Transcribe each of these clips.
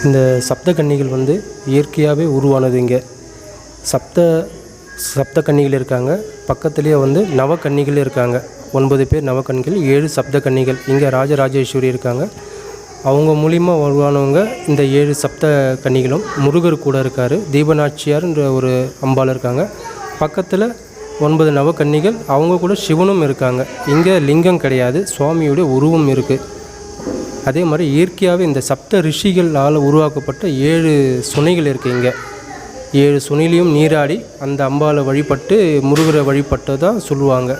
இந்த சப்த கன்னிகள் வந்து இயற்கையாகவே உருவானது. இங்கே சப்த கன்னிகள் இருக்காங்க. பக்கத்துலேயே வந்து நவக்கன்னிகள் இருக்காங்க. 9 பேர் நவக்கன்னிகள், 7 சப்த கன்னிகள். இங்கே ராஜராஜேஸ்வரி இருக்காங்க. அவங்க மூலிமா உருவானவங்க இந்த 7 சப்த கன்னிகளும். முருகர் கூட இருக்கார். தீபநாச்சியார்ன்ற ஒரு அம்பாள் இருக்காங்க. பக்கத்தில் 9 நவக்கன்னிகள், அவங்க கூட சிவனும் இருக்காங்க. இங்கே லிங்கம் கிடையாது, சுவாமியுடைய உருவம் இருக்குது. அதே மாதிரி இயற்கையாகவே இந்த சப்த ரிஷிகளால் உருவாக்கப்பட்ட 7 சுனைகள் இருக்குது. இங்கே 7 சுனையிலையும் நீராடி அந்த அம்பாவை வழிபட்டு முருகரை வழிபட்டதாக சொல்லுவாங்க.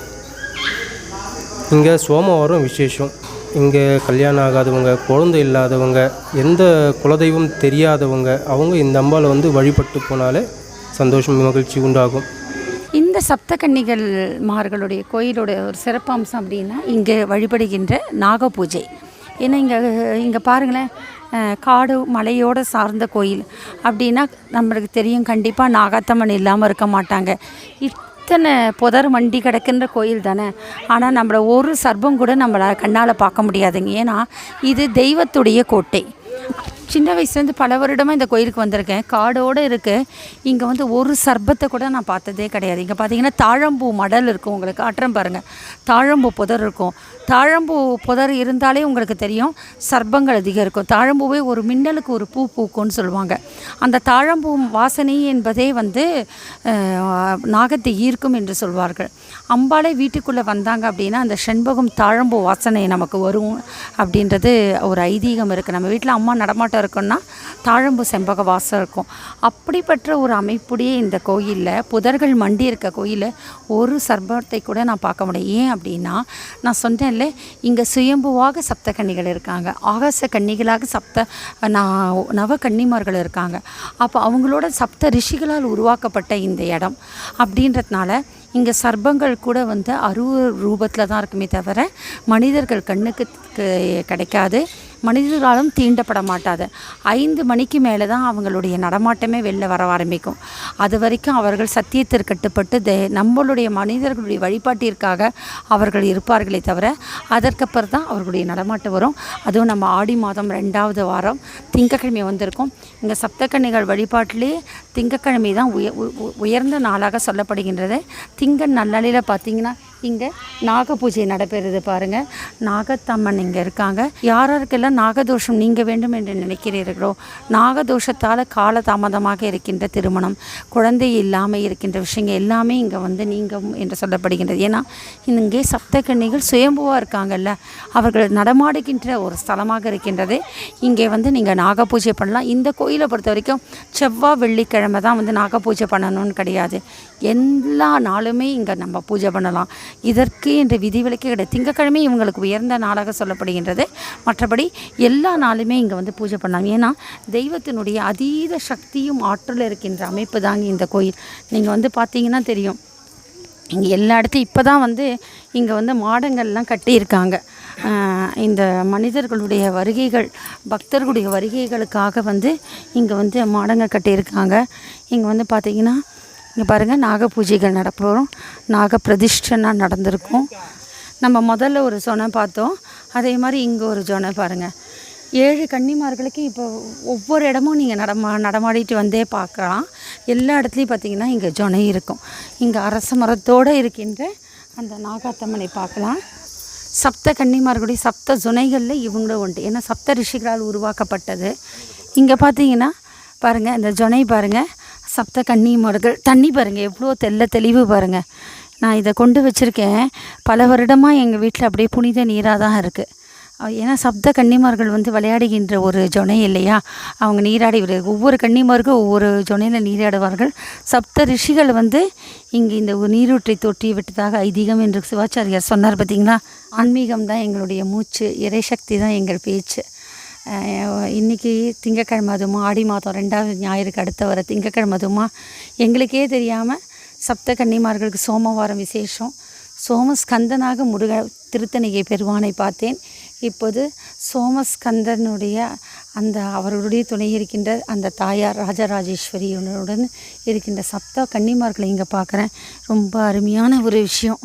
இங்கே சோமவாரம் விசேஷம். இங்கே கல்யாணம் ஆகாதவங்க, குழந்தை இல்லாதவங்க, எந்த குலதெய்வம் தெரியாதவங்க, அவங்க இந்த அம்பாவை வந்து வழிபட்டு போனாலே சந்தோஷம், மகிழ்ச்சி உண்டாகும். இந்த சப்தகன்னிகள் மார்களுடைய கோயிலோட ஒரு சிறப்பம்சம் அப்படின்னா இங்கே வழிபடுகின்ற நாக பூஜை. ஏன்னா இங்கே பாருங்களேன், காடு மலையோடு சார்ந்த கோயில் அப்படின்னா நம்மளுக்கு தெரியும், கண்டிப்பாக நாகாத்தம்மன் இல்லாமல் இருக்க மாட்டாங்க. இத்தனை புதர் மண்டி கிடக்கின்ற கோயில் தானே. ஆனால் நம்மளை ஒரு சர்ப்பம் கூட நம்மளால் கண்ணால் பார்க்க முடியாதுங்க. ஏன்னா இது தெய்வத்துடைய கோட்டை. சின்ன வயசுலேருந்து பல வருடமாக இந்த கோயிலுக்கு வந்திருக்கேன். காடோடு இருக்குது. இங்கே வந்து ஒரு சர்ப்பத்தை கூட நான் பார்த்ததே கிடையாது. இங்கே பார்த்தீங்கன்னா தாழம்பூ மடல் இருக்கும், உங்களுக்கு காட்டுறேன் பாருங்கள். தாழம்பூ புதர் இருக்கும். தாழம்பூ புதர் இருந்தாலே உங்களுக்கு தெரியும் சர்ப்பங்கள் அதிகம் இருக்கும். தாழம்பூவே ஒரு மின்னலுக்கு ஒரு பூ பூக்கும்னு சொல்லுவாங்க. அந்த தாழம்பூ வாசனை என்பதே வந்து நாகத்தை ஈர்க்கும் என்று சொல்வார்கள். அம்பாலே வீட்டுக்குள்ளே வந்தாங்க அப்படின்னா அந்த செண்பகம் தாழம்பூ வாசனை நமக்கு வரும் அப்படின்றது ஒரு ஐதீகம் இருக்குது. நம்ம வீட்டில் அம்மா நடமாட்டம் இருக்குன்னா தாழம்பூ செம்பக வாசம் இருக்கும். அப்படிப்பட்ட ஒரு அமைப்புடைய இந்த கோயிலில், புதர்கள் மண்டி இருக்க கோயிலில் ஒரு சர்ப்பத்தை கூட நான் பார்க்க முடியும். ஏன் அப்படின்னா, நான் சொன்னேன்ல, இங்கே சுயம்புவாக சப்த கன்னிகள் இருக்காங்க, ஆகாச கன்னிகளாக நவ கன்னிமார்கள் இருக்காங்க. அப்போ அவங்களோட சப்த ரிஷிகளால் உருவாக்கப்பட்ட இந்த இடம் அப்படின்றதுனால இங்கே சர்ப்பங்கள் கூட வந்து அருவ ரூபத்தில் தான் இருக்குமே தவிர மனிதர்கள் கண்ணுக்கு கிடைக்காது, மனிதர்களாலும் தீண்டப்பட மாட்டாது. 5 மணிக்கு மேலே தான் அவங்களுடைய நடமாட்டமே வெளில வர ஆரம்பிக்கும். அது வரைக்கும் அவர்கள் சத்தியத்திற்கு கட்டுப்பட்டு நம்மளுடைய மனிதர்களுடைய வழிபாட்டிற்காக அவர்கள் இருப்பார்களே தவிர அதற்கப்புறம் தான் அவர்களுடைய நடமாட்டம் வரும். அதுவும் நம்ம ஆடி மாதம் 2வது வாரம் திங்கக்கிழமை வந்திருக்கும். இங்கே சப்தக்கன்னிகள் வழிபாட்டிலே திங்கக்கிழமை தான் உயர்ந்த நாளாக சொல்லப்படுகின்றது. திங்கள் நல்லாளில் பார்த்திங்கன்னா இங்கே நாக பூஜை நடைபெறுது பாருங்கள். நாகத்தம்மன் இங்கே இருக்காங்க. யாராருக்கெல்லாம் நாகதோஷம் நீங்க வேண்டும் என்று நினைக்கிறீர்களோ, நாகதோஷத்தால் காலதாமதமாக இருக்கின்ற திருமணம், குழந்தை இல்லாமல் இருக்கின்ற விஷயங்கள் எல்லாமே இங்கே வந்து நீங்கும் என்று சொல்லப்படுகின்றது. ஏன்னா இங்கே சப்தகன்னிகள் சுயம்புவாக இருக்காங்கல்ல, அவர்கள் நடமாடுகின்ற ஒரு ஸ்தலமாக இருக்கின்றது. இங்கே வந்து நீங்கள் நாக பூஜை பண்ணலாம். இந்த கோயிலை பொறுத்த வரைக்கும் செவ்வாய் வெள்ளிக்கிழமை தான் வந்து நாக பூஜை பண்ணணும்னு கிடையாது. எல்லா நாளுமே இங்கே நம்ம பூஜை பண்ணலாம். இதற்கு என்ற விதிவிலக்கே கிடையாது. திங்கக்கிழமை இவங்களுக்கு உயர்ந்த நாளாக சொல்லப்படுகின்றது. மற்றபடி எல்லா நாளுமே இங்கே வந்து பூஜை பண்ணலாம். ஏன்னா தெய்வத்தினுடைய அதீத சக்தியும் ஆற்றல் இருக்கின்ற அமைப்பு தாங்க இந்த கோயில். நீங்கள் வந்து பார்த்தீங்கன்னா தெரியும், இங்கே எல்லா இடத்தையும் இப்போ தான் வந்து இங்கே வந்து மாடங்கள்லாம் கட்டியிருக்காங்க. இந்த மனிதர்களுடைய வருகைகள், பக்தர்களுடைய வருகைகளுக்காக வந்து இங்கே வந்து மாடங்கள் கட்டியிருக்காங்க. இங்கே வந்து பார்த்திங்கன்னா இங்கே பாருங்கள், நாக பூஜைகள் நடப்போம், நாக பிரதிஷ்டனா நடந்திருக்கும். நம்ம முதல்ல ஒரு சொனை பார்த்தோம், அதே மாதிரி இங்கே ஒரு சொனை பாருங்கள். 7 கன்னிமார்களுக்கு இப்போ ஒவ்வொரு இடமும் நீங்கள் நடமாடிட்டு வந்தே பார்க்கலாம். எல்லா இடத்துலையும் பார்த்திங்கன்னா இங்கே ஜொனை இருக்கும். இங்கே அரச மரத்தோடு இருக்கின்ற அந்த நாகாத்தம்மனை பார்க்கலாம். சப்த கன்னிமார்களுடைய சப்த ஜொனைகளில் இவங்களும் உண்டு. ஏன்னா சப்த ரிஷிகளால் உருவாக்கப்பட்டது. இங்கே பார்த்தீங்கன்னா பாருங்கள், இந்த ஜொனை பாருங்கள், சப்த கன்னிமார்கள். தண்ணி பாருங்கள் எவ்வளோ தெளிவு பாருங்கள். நான் இதை கொண்டு வச்சுருக்கேன். பல வருடமாக எங்கள் வீட்டில் அப்படியே புனித நீராக தான் இருக்குது. ஏன்னா சப்த கன்னிமார்கள் வந்து விளையாடுகின்ற ஒரு ஜொனை இல்லையா, அவங்க நீராடி ஒவ்வொரு கன்னிமாருக்கும் ஒவ்வொரு ஜொனையில் நீராடுவார்கள். சப்த ரிஷிகள் வந்து இங்கே இந்த நீரூற்றை தொட்டி விட்டதாக ஐதீகம் என்று சிவாச்சாரியார் சொன்னார். பார்த்திங்களா, ஆன்மீகம் தான் எங்களுடைய மூச்சு, இறைசக்தி தான் எங்கள் பேச்சு. இன்றைக்கி திங்கக்கிழமை அதுமா, ஆடி மாதம் 2வது ஞாயிறுக்கு அடுத்த வர திங்கக்கிழமை அதுமா, எங்களுக்கே தெரியாமல் சப்த கன்னிமார்களுக்கு சோமவாரம் விசேஷம். சோமஸ்கந்தனாக முருக திருத்தணிகை பெருவானை பார்த்தேன். இப்போது சோமஸ்கந்தனுடைய அந்த அவர்களுடைய துணை இருக்கின்ற அந்த தாயார் ராஜராஜேஸ்வரியுடன் இருக்கின்ற சப்த கன்னிமார்களை இங்கே பார்க்குறேன். ரொம்ப அருமையான ஒரு விஷயம்.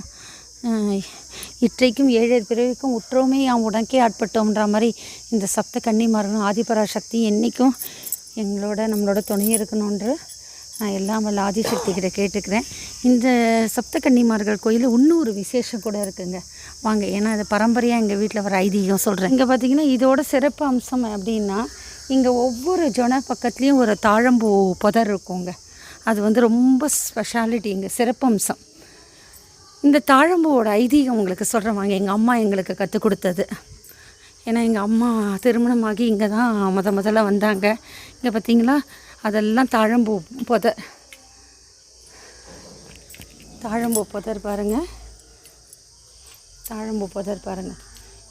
இற்றைக்கும் 7 பிறவிக்கும் உற்றோமே யாம் உடக்கே ஆட்பட்டோம்ன்ற மாதிரி இந்த சப்த கன்னிமார்களும் ஆதிபராசக்தி என்றைக்கும் நம்மளோட துணை இருக்கணுன்ற நான் எல்லாம் வல்ல ஆதிசக்தி கிட்ட கேட்டுக்கிறேன். இந்த சப்த கன்னிமார்கள் கோயிலில் இன்னும் ஒரு விசேஷம் கூட இருக்குங்க. வாங்க, ஏன்னா அது பரம்பரையாக எங்கள் வீட்டில் வர ஐதீகம் சொல்கிறேன். இங்கே பார்த்திங்கன்னா இதோட சிறப்பு அம்சம் அப்படின்னா, இங்கே ஒவ்வொரு ஜன பக்கத்துலேயும் ஒரு தாழம்பூ புதர் இருக்குங்க. அது வந்து ரொம்ப ஸ்பெஷாலிட்டி, இங்கே சிறப்பு அம்சம். இந்த தாழம்பூவோட ஐதீகம் உங்களுக்கு சொல்கிறேன் வாங்க. எங்கள் அம்மா எங்களுக்கு கற்றுக் கொடுத்தது. ஏன்னா எங்கள் அம்மா திருமணமாகி இங்கே தான் முதல்ல வந்தாங்க. இங்கே பார்த்திங்களா, அதெல்லாம் தாழம்பூ புதர். தாழம்பூ புதர் பாருங்கள், தாழம்பூ புதர் பாருங்கள்.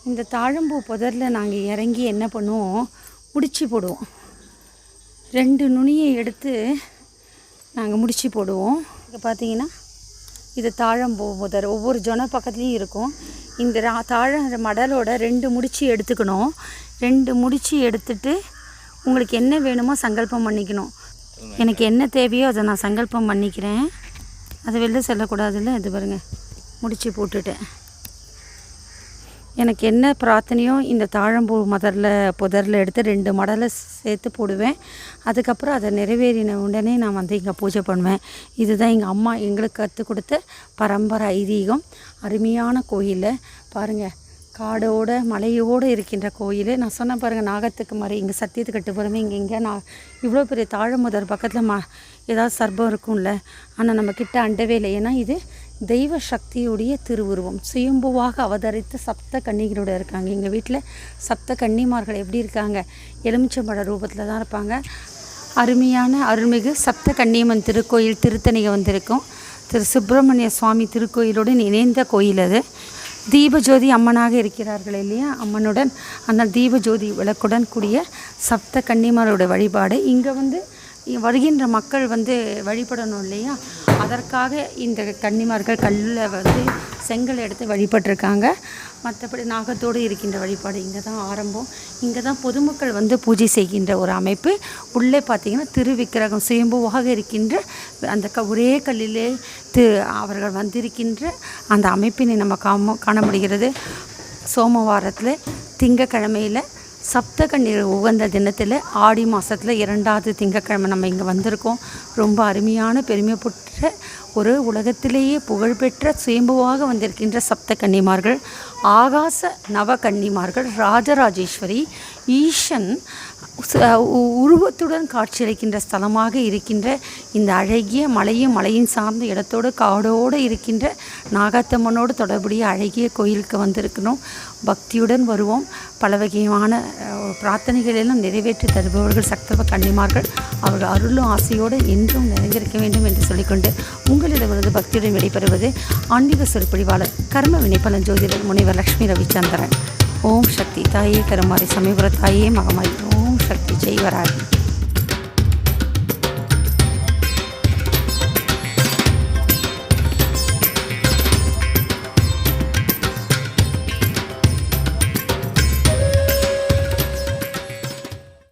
இந்த தாழம்பூ புதரில் நாங்கள் இறங்கி என்ன பண்ணுவோம், முடிச்சு போடுவோம். 2 நுனியை எடுத்து நாங்கள் முடிச்சு போடுவோம். இங்கே பார்த்தீங்கன்னா இது தாழம்பூ புதர். ஒவ்வொரு ஜொன பக்கத்துலேயும் இருக்கும். இந்த தாழ மடலோட 2 முடிச்சு எடுத்துக்கணும். 2 முடிச்சு எடுத்துட்டு உங்களுக்கு என்ன வேணுமோ சங்கல்பம் பண்ணிக்கணும். எனக்கு என்ன தேவையோ அதை நான் சங்கல்பம் பண்ணிக்கிறேன். அதை வெளில செல்லக்கூடாதுல்ல. இது பாருங்கள், முடிச்சு போட்டுட்டேன். எனக்கு என்ன பிரார்த்தனையோ இந்த தாழம்பூ புதரில் எடுத்து 2 மடலை சேர்த்து போடுவேன். அதுக்கப்புறம் அதை நிறைவேறின உடனே நான் வந்து இங்கே பூஜை பண்ணுவேன். இதுதான் எங்கள் அம்மா எங்களுக்கு கற்றுக் கொடுத்த பரம்பரை ஐதீகம். அருமையான கோயில் பாருங்கள், காடோட மலையோடு இருக்கின்ற கோயில். நான் சொன்ன பாருங்கள், நாகத்துக்கு மாதிரி இங்கே சத்தியத்துக்கு கட்டு போகிறோமே, இங்கே நான் இவ்வளோ பெரிய தாழமுதர் பக்கத்தில் ஏதாவது சர்பம் இருக்கும்ல, ஆனால் நம்ம கிட்ட அண்டவே இல்லை. ஏன்னா இது தெய்வ சக்தியுடைய திருவுருவம். சுயம்புவாக அவதரித்த சப்த கன்னிகளோட இருக்காங்க. எங்கள் வீட்டில் சப்த கன்னிமார்கள் எப்படி இருக்காங்க, எலுமிச்சம்பழ ரூபத்தில் தான் இருப்பாங்க. அருமையான அருள்மிகு சப்த கன்னியம்மன் திருக்கோயில் திருத்தணிகை வந்திருக்கும். திரு சுப்பிரமணிய சுவாமி திருக்கோயிலுடன் இணைந்த கோயில் அது. தீபஜோதி அம்மனாக இருக்கிறார்கள் இல்லையா, அம்மனுடன் அந்த தீபஜோதி விளக்குடன் கூடிய சப்த கன்னிமாரோட வழிபாடு. இங்கே வந்து வருகின்ற மக்கள் வந்து வழிபடணும் இல்லையா, அதற்காக இந்த கன்னிமார்கள் கல்லில் வந்து செங்கல் எடுத்து வழிபட்டிருக்காங்க. மற்றபடி நாகத்தோடு இருக்கின்ற வழிபாடு இங்கே தான் ஆரம்பம். இங்கே தான் பொதுமக்கள் வந்து பூஜை செய்கின்ற ஒரு அமைப்பு. உள்ளே பார்த்திங்கன்னா திருவிக்கிரகம் சுயம்புவாக இருக்கின்ற அந்த ஒரே கல்லிலே அவர்கள் வந்திருக்கின்ற அந்த அமைப்பினை நம்ம காண முடிகிறது. சோமவாரத்தில் திங்கக்கிழமையில் சப்த கன்னிகள் உகந்த தினத்தில் ஆடி மாதத்தில் 2வது திங்கக்கிழமை நம்ம இங்கே வந்திருக்கோம். ரொம்ப அருமையான பெருமை பெற்ற ஒரு உலகத்திலேயே புகழ்பெற்ற சுயம்புவாக வந்திருக்கின்ற சப்த கன்னிமார்கள், ஆகாச நவ கன்னிமார்கள், ராஜராஜேஸ்வரி, ஈசன் உருவத்துடன் காட்சியளிக்கின்ற ஸ்தலமாக இருக்கின்ற இந்த அழகிய மலையின் சார்ந்த இடத்தோடு காடோடு இருக்கின்ற நாகாத்தம்மனோடு தொடர்புடைய அழகிய கோயிலுக்கு வந்திருக்கணும். பக்தியுடன் வருவோம். பல வகையான பிரார்த்தனைகளெல்லாம் நிறைவேற்றி தருபவர்கள் சக்தவ கன்னிமார்கள். அவர்கள் அருளும் ஆசையோடு என்றும் நிறைந்திருக்க வேண்டும் என்று சொல்லிக்கொண்டு உங்களிடமிருந்து பக்தியுடன் விடைபெறுவது ஆன்மீக சொற்பொழிவாளர் கர்ம வினைப்பலன் ஜோதிடர் முனைவர் லக்ஷ்மி ரவிச்சந்திரன். ஓம் சக்தி தாயே கருமாரி சமயபுர தாயே மகமாய். ஓம் சக்தி ஜெய் வராகி.